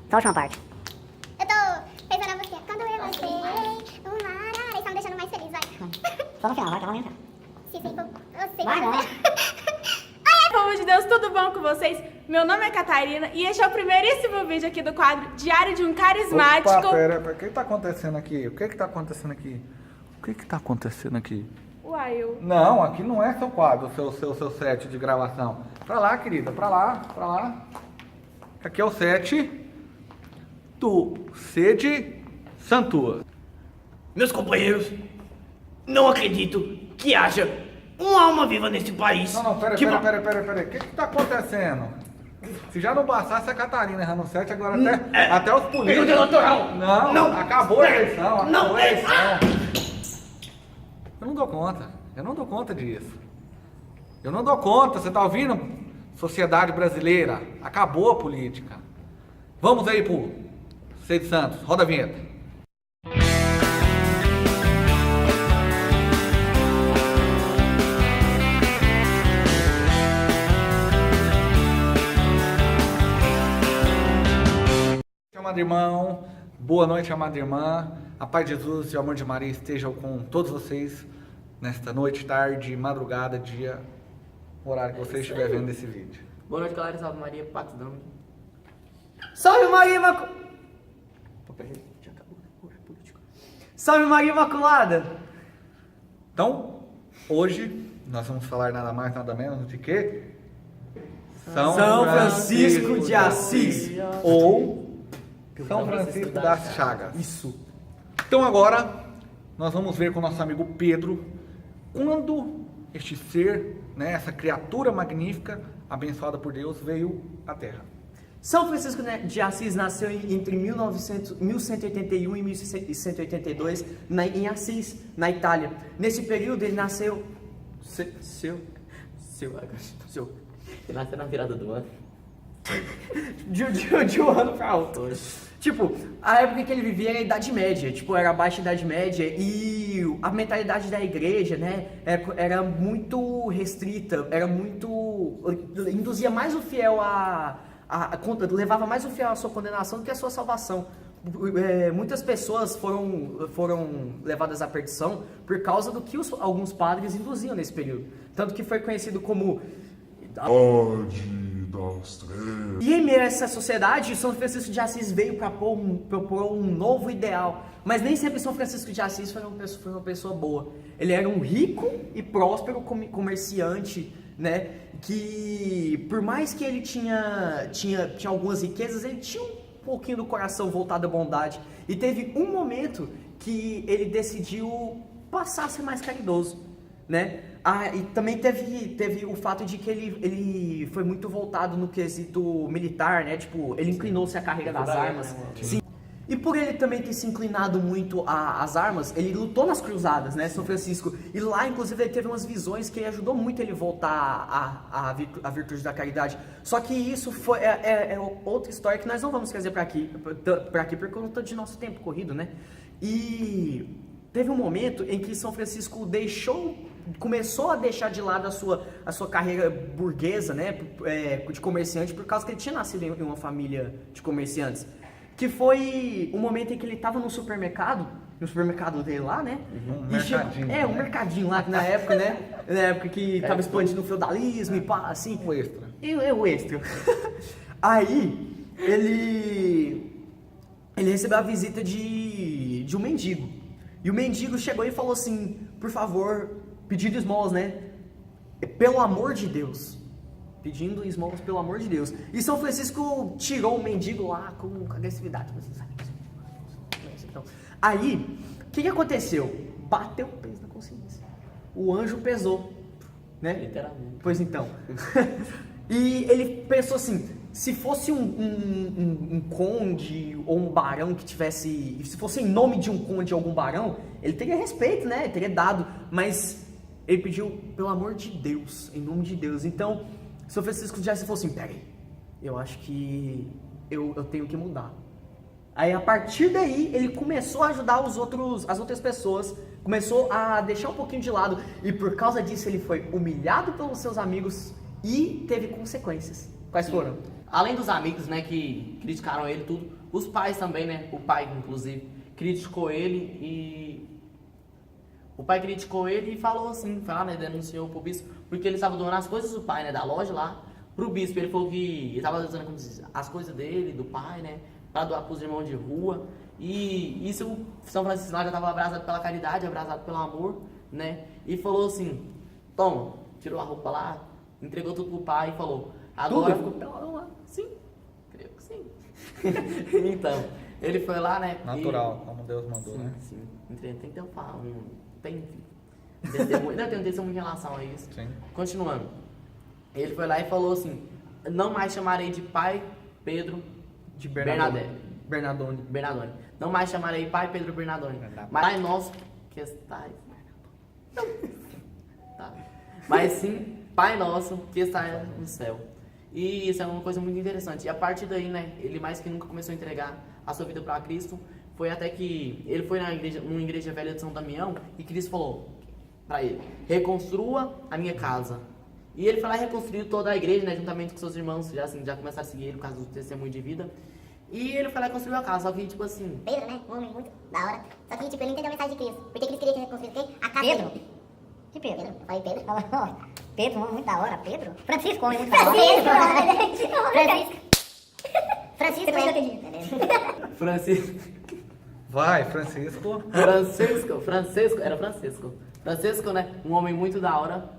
Só a última parte. Eu tô pensando a você. Quando eu lancei um lar, isso tá me deixando mais feliz, vai. Só no final, vai, calma aí. Se for você. Vai, não. Povo de Deus, tudo bom com vocês? Meu nome é Catarina e este é o primeiríssimo vídeo aqui do quadro Diário de um Carismático. Opa, pera, o que tá acontecendo aqui? O que tá acontecendo aqui? O que tá acontecendo aqui? Uai, eu... Não, aqui não é seu quadro, seu set de gravação. Pra lá, querida, pra lá. Aqui é o set do Sede Santua. Meus companheiros, não acredito que haja uma alma viva nesse país. Não, pera. que O que tá acontecendo? Se já não bastasse a Catarina errando o set, agora até os políticos. Período eleitoral. Não, acabou a eleição, Não, Eu não dou conta disso. Eu não dou conta, você tá ouvindo? Sociedade brasileira, acabou a política. Vamos aí pro Sede Santos, roda a vinheta. Amado irmão, boa noite, amada irmã. A paz de Jesus e o amor de Maria estejam com todos vocês nesta noite, tarde, madrugada, dia, horário que você estiver vendo esse vídeo. Boa noite, galera. Salve Maria, Pato Dama. Salve Maria Imaculada! Salve Maria Imaculada! Então, hoje nós vamos falar nada mais, nada menos de que São Francisco de Assis. Ou São Francisco das Chagas. Isso. Então agora nós vamos ver com o nosso amigo Pedro quando este ser, né, essa criatura magnífica, abençoada por Deus, veio à Terra. São Francisco de Assis nasceu entre 1181 e 1182 em Assis, na Itália. Nesse período ele nasceu... Ele nasceu na virada do ano. de um ano para outro. Tipo, a época que ele vivia era a Idade Média, tipo, era a Baixa Idade Média e a mentalidade da igreja, né, era muito restrita, era muito... induzia mais o fiel levava mais o fiel à sua condenação do que à sua salvação. Muitas pessoas foram levadas à perdição por causa do que alguns padres induziam nesse período. Tanto que foi conhecido como... E em meio a essa sociedade, São Francisco de Assis veio para propor um novo ideal. Mas nem sempre São Francisco de Assis foi uma pessoa boa. Ele era um rico e próspero comerciante, né? Que por mais que ele tinha algumas riquezas, ele tinha um pouquinho do coração voltado à bondade. E teve um momento que ele decidiu passar a ser mais caridoso, né? E também teve o fato de que ele foi muito voltado no quesito militar, né? Tipo, ele inclinou-se à carreira das armas. Sim. E por ele também ter se inclinado muito às armas, ele lutou nas cruzadas, né, São Francisco? E lá, inclusive, ele teve umas visões que ajudou muito ele voltar à virtude da caridade. Só que isso é outra história que nós não vamos trazer para aqui por conta de nosso tempo corrido, né? E teve um momento em que São Francisco começou a deixar de lado a sua carreira burguesa, né, de comerciante, por causa que ele tinha nascido em uma família de comerciantes. Que foi o momento em que ele estava no supermercado dele lá, né? Um mercadinho lá, que na época, né? Na época que estava expandindo o feudalismo e pá, assim. O extra. O extra. Aí, ele recebeu a visita de um mendigo. E o mendigo chegou e falou assim, por favor, pedindo esmolas, né? Pelo amor de Deus. Pedindo esmolas pelo amor de Deus. E São Francisco tirou o mendigo lá com agressividade. Então, aí, o que aconteceu? Bateu o peso na consciência. O anjo pesou, né? Literalmente. Pois então. E ele pensou assim, se fosse um conde ou um barão que tivesse... Se fosse em nome de um conde ou algum barão, ele teria respeito, né? Ele teria dado. Mas ele pediu pelo amor de Deus, em nome de Deus. Então... São Francisco de Assis falou assim, peraí, eu acho que eu tenho que mudar. Aí a partir daí ele começou a ajudar as outras pessoas, começou a deixar um pouquinho de lado e por causa disso ele foi humilhado pelos seus amigos e teve consequências. Quais foram? Além dos amigos, né, que criticaram ele tudo, os pais também, né, o pai, inclusive, criticou ele e... O pai criticou ele e falou assim, foi lá, né, denunciou pro bispo, porque ele estava doando as coisas do pai, né, da loja lá, pro bispo. Ele falou que ele estava usando, como se diz, as coisas dele, do pai, né, para doar pros irmãos de rua. E isso, o São Francisco já estava abraçado pela caridade, abraçado pelo amor, né, e falou assim, toma, tirou a roupa lá, entregou tudo pro pai e falou, agora ficou pelão lá. Sim, creio que sim. Então, ele foi lá, né, Natural, como Deus mandou, sim, né? sim, tem que ter tem testemunho, não, tem um testemunho em relação a isso. Sim. Continuando, ele foi lá e falou assim, não mais chamarei de pai Pedro De Bernardone. Não mais chamarei pai Pedro Bernardone, mas Pai nosso que estais... Tá. Mas sim, Pai nosso que está no céu. E isso é uma coisa muito interessante. E a partir daí, né, ele mais que nunca começou a entregar a sua vida para Cristo. Foi até que ele foi numa igreja velha de São Damião e Cristo falou para ele, reconstrua a minha casa. E ele foi lá e reconstruiu toda a igreja, né, juntamente com seus irmãos, já começaram a seguir ele por causa do testemunho de vida. E ele foi lá e construiu a casa, só que tipo assim... Pedro, né? Um homem muito da hora. Só que, tipo, ele não entendeu a mensagem de Cristo. Porque Cristo queria que reconstruísse o quê? A casa Pedro? dele. Que Pedro? Eu falei Pedro. Pedro, um homem muito da hora. Pedro? Francisco, um homem muito da hora. Francisco, é. Francisco... Vai, Francisco. Era Francisco, né? Um homem muito da hora.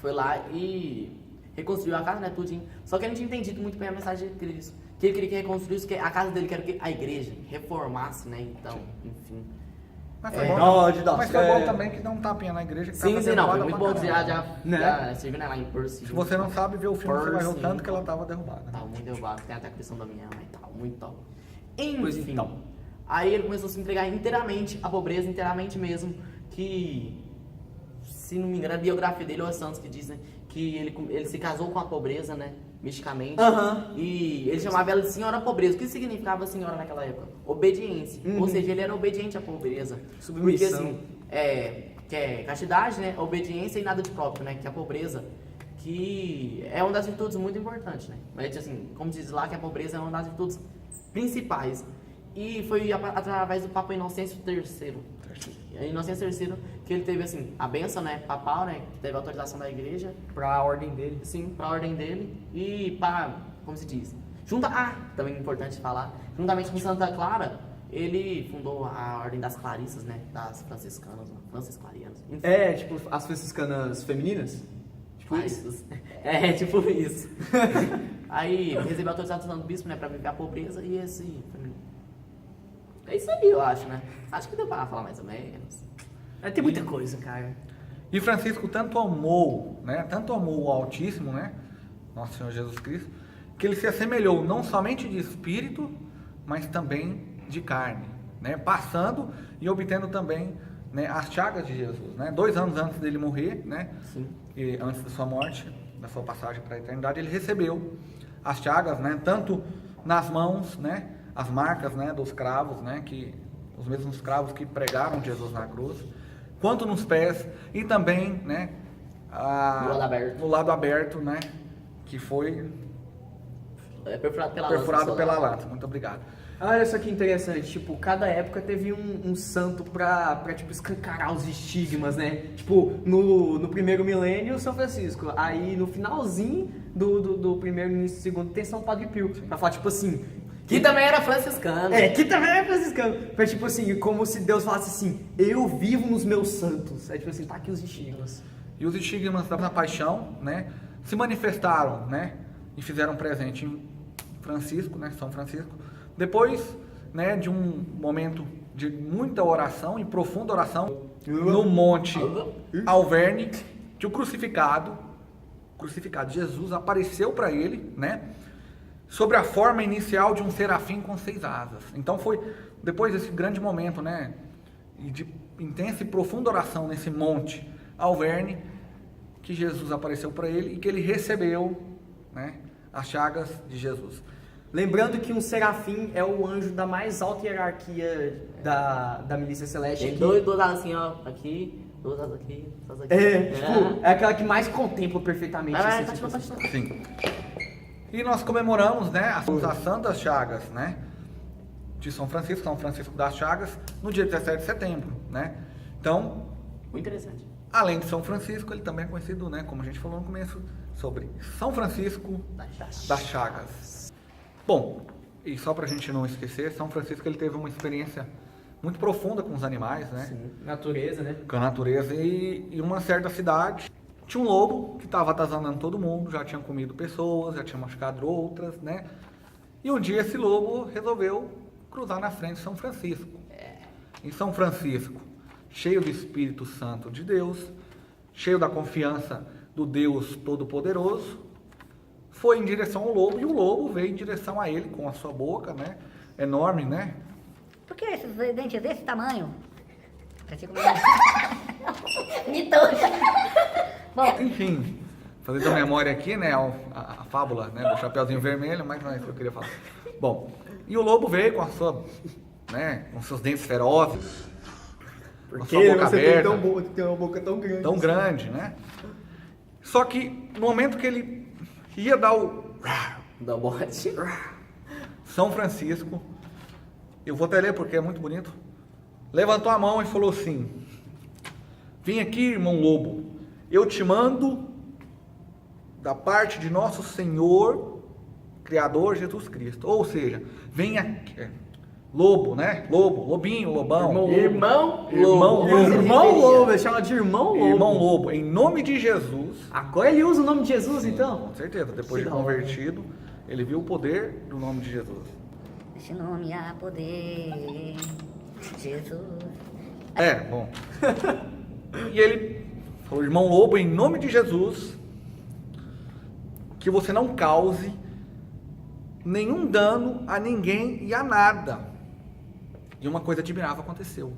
Foi lá e reconstruiu a casa, né? Tudinho. Só que ele não tinha entendido muito bem a mensagem de Cristo. Que ele queria que reconstruísse que a casa dele, que era o quê? A igreja. Reformasse, né? Então, enfim. Mas foi bom, mas foi bom também que deu um tapinha na igreja. Que Sim, tava sim, não. Foi derrubada muito pra bom que caramba. já serviu, né? Lá em Percy. Se você não sabe ver o filme, você vai ver o tanto que ela tava derrubada. Tava muito derrubado. Tem até a questão da minha mãe e tal. Muito top. Pois Enfim. então. Aí ele começou a se entregar inteiramente à pobreza, inteiramente mesmo, que, se não me engano, a biografia dele, ou a Santos, que diz, né, que ele se casou com a pobreza, né, misticamente, e ele chamava ela de senhora pobreza. O que significava senhora naquela época? Obediência. Ou seja, ele era obediente à pobreza. Submissão. Porque, assim, que é castidade, né, obediência e nada de próprio, né, que é a pobreza, que é uma das virtudes muito importantes, né, mas, assim, como diz lá, que a pobreza é uma das virtudes principais. E foi através do Papa Inocêncio III. Inocêncio III que ele teve, assim, a bênção, né, papal, né, que teve a autorização da igreja. Pra ordem dele. Sim, pra ordem dele. E para, como se diz, também é importante falar, juntamente com Santa Clara, ele fundou a ordem das Clarissas, né, das franciscanas, francisclarianas. Enfim. É, tipo, as franciscanas femininas? Tipo Isso. É, tipo isso. Aí recebeu a autorização do bispo, né, pra viver a pobreza e esse... É isso aí, eu acho, né? Acho que deu pra falar mais ou menos. Tem muita coisa, cara. E Francisco tanto amou, né? Tanto amou o Altíssimo, né? Nosso Senhor Jesus Cristo, que ele se assemelhou não somente de espírito, mas também de carne, né? Passando e obtendo também, né, as chagas de Jesus, né? 2 anos antes dele morrer, né? Sim. E antes da sua morte, da sua passagem para a eternidade, ele recebeu as chagas, né? Tanto nas mãos, né? As marcas, né, dos cravos, né, que os mesmos cravos que pregaram Jesus na cruz, quanto nos pés e também, né, no lado aberto, né, que foi perfurado pela lança. Muito obrigado. Olha só que interessante, tipo, cada época teve um santo pra tipo, escancarar os estigmas, né? Tipo, no primeiro milênio, São Francisco. Aí, no finalzinho do primeiro e início do segundo, tem São Padre Pio. Pra falar, tipo assim... Que também era franciscano. Que também era franciscano. Pra, tipo assim, como se Deus falasse assim, eu vivo nos meus santos. É tipo assim, tá aqui os estigmas. E os estigmas da paixão, né, se manifestaram, né, e fizeram presente em Francisco, né, São Francisco. Depois, né, de um momento de muita oração e profunda oração no Monte Alverne, que o crucificado Jesus apareceu para ele, né, sobre a forma inicial de um serafim com 6 asas. Então foi depois desse grande momento, né, de intensa e profunda oração nesse Monte Alverne, que Jesus apareceu para ele e que ele recebeu, né, as chagas de Jesus. Lembrando que um serafim é o anjo da mais alta hierarquia da milícia celeste. Tem dois assim, ó, aqui, 2 asas aqui, 2 asas aqui. Tipo, é aquela que mais contempla perfeitamente. Vai, esse tipo continua. Sim. E nós comemoramos, né, as Santas Chagas, né, de São Francisco das Chagas, no dia 17 de setembro, né. Então, Muito interessante. além de São Francisco, ele também é conhecido, né, como a gente falou no começo, sobre São Francisco das Chagas. Bom, e só pra gente não esquecer, São Francisco ele teve uma experiência muito profunda com os animais, né? Sim, natureza, né? Com a natureza. E uma certa cidade tinha um lobo que estava atazanando todo mundo, já tinha comido pessoas, já tinha machucado outras, né? E um dia esse lobo resolveu cruzar na frente de São Francisco. Em São Francisco, cheio do Espírito Santo de Deus, cheio da confiança do Deus Todo-Poderoso, foi em direção ao lobo, e o lobo veio em direção a ele com a sua boca, né? Enorme, né? Por que esses dentes desse tamanho? Parecia como... Bom, Enfim, fazer da memória aqui, né, a fábula, né, do Chapeuzinho Vermelho, mas não é isso que eu queria falar. Bom, e o lobo veio com a sua, né, com seus dentes ferozes, com a sua boca aberta, tem uma boca tão grande. né? Só que no momento que ele ia dar o Da bote. São Francisco, eu vou até ler porque é muito bonito, levantou a mão e falou assim: vem aqui, irmão lobo, eu te mando da parte de nosso Senhor, Criador Jesus Cristo. Ou seja, vem aqui, lobo, né? Lobo, lobinho, lobão. Irmão Irmão Lobo, ele chama de Irmão Lobo. Irmão lobo, em nome de Jesus. Agora ele usa o nome de Jesus, então? Com certeza, depois Que de da hora. convertido, ele viu o poder do nome de Jesus. esse nome há poder, Jesus. Bom. E ele falou: irmão lobo, em nome de Jesus, que você não cause nenhum dano a ninguém e a nada. E uma coisa admirável aconteceu.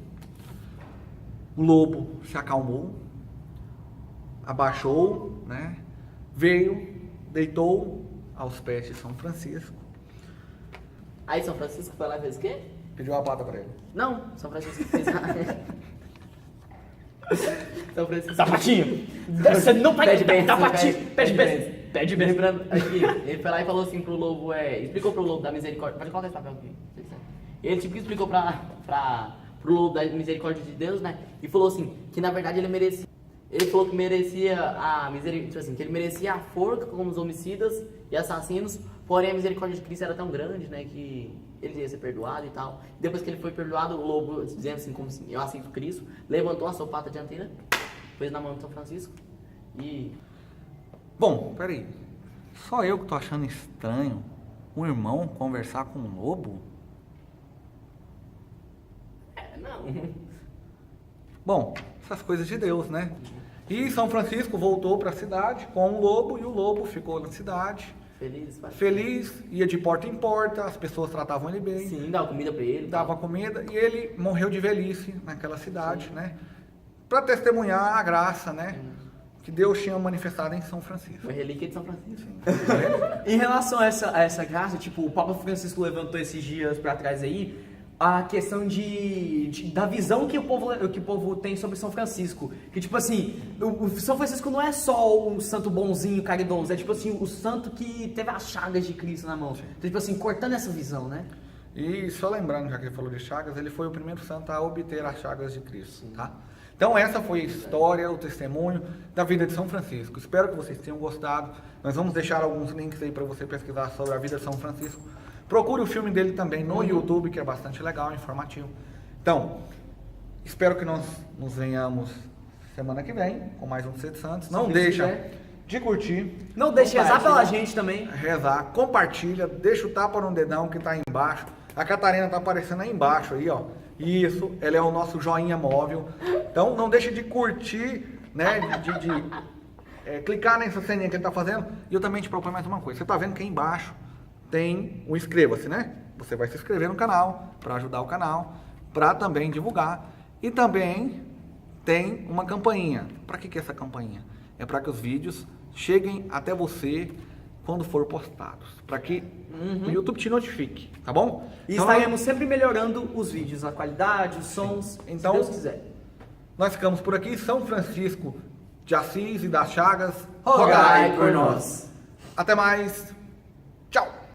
O lobo se acalmou, abaixou, né? Veio, deitou aos pés de São Francisco, Aí São Francisco foi lá e fez o quê? pediu uma pata para ele. Não, São Francisco fez. São Francisco. Sapatinho! Você não vai Pede bem, sapatinho! Pede bem! bem. Pede bem! Lembrando aqui, ele foi lá e falou assim pro lobo, explicou pro lobo da misericórdia. Pode colocar esse papel aqui. Ele tipo explicou pro lobo da misericórdia de Deus, né? E falou assim, que na verdade ele merecia. Ele falou que merecia a misericórdia, tipo assim, que ele merecia a forca como os homicidas e assassinos, porém a misericórdia de Cristo era tão grande, né, que ele ia ser perdoado e tal. Depois que ele foi perdoado, o lobo, dizendo assim, como assim, eu aceito Cristo, levantou a sua pata dianteira, pôs na mão de São Francisco e... Bom, peraí. Só eu que tô achando estranho um irmão conversar com um lobo? Não. Bom, essas coisas de Deus, né? E São Francisco voltou para a cidade com o lobo, e o lobo ficou na cidade, feliz, ia de porta em porta, as pessoas tratavam ele bem, Sim, dava comida pra ele. dava comida, e ele morreu de velhice naquela cidade, né? Para testemunhar a graça, né? Que Deus tinha manifestado em São Francisco. Foi relíquia de São Francisco. Em relação a essa graça, tipo, o Papa Francisco levantou esses dias pra trás aí a questão da visão que o povo tem sobre São Francisco. Que, tipo assim, o São Francisco não é só um santo bonzinho, caridoso, é tipo assim, o santo que teve as chagas de Cristo na mão. Então, tipo assim, cortando essa visão, né? E só lembrando, já que ele falou de chagas, ele foi o primeiro santo a obter as chagas de Cristo, tá? Então essa foi a história, o testemunho da vida de São Francisco. Espero que vocês tenham gostado. Nós vamos deixar alguns links aí para você pesquisar sobre a vida de São Francisco. Procure o filme dele também no YouTube, que é bastante legal, informativo. Então, espero que nós nos venhamos semana que vem com mais um Ser de Santos. Não Deus deixa quiser. de curtir, Não deixe rezar pela gente também. rezar, compartilha, deixa o tapa no dedão que tá aí embaixo. A Catarina tá aparecendo aí embaixo aí, ó. Isso, ela é o nosso joinha móvel. Então não deixe de curtir, né? Clicar nessa ceninha que ele tá fazendo. E eu também te proponho mais uma coisa. Você tá vendo que aí embaixo tem o inscreva-se, né? Você vai se inscrever no canal para ajudar o canal, para também divulgar. E também tem uma campainha. Para que é essa campainha? É para que os vídeos cheguem até você quando for postados, para que o YouTube te notifique, tá bom? E Então, estaremos sempre melhorando os vídeos, a qualidade, os sons, Então, se Deus quiser. nós ficamos por aqui. São Francisco de Assis e das Chagas, Rogai por nós. Até mais.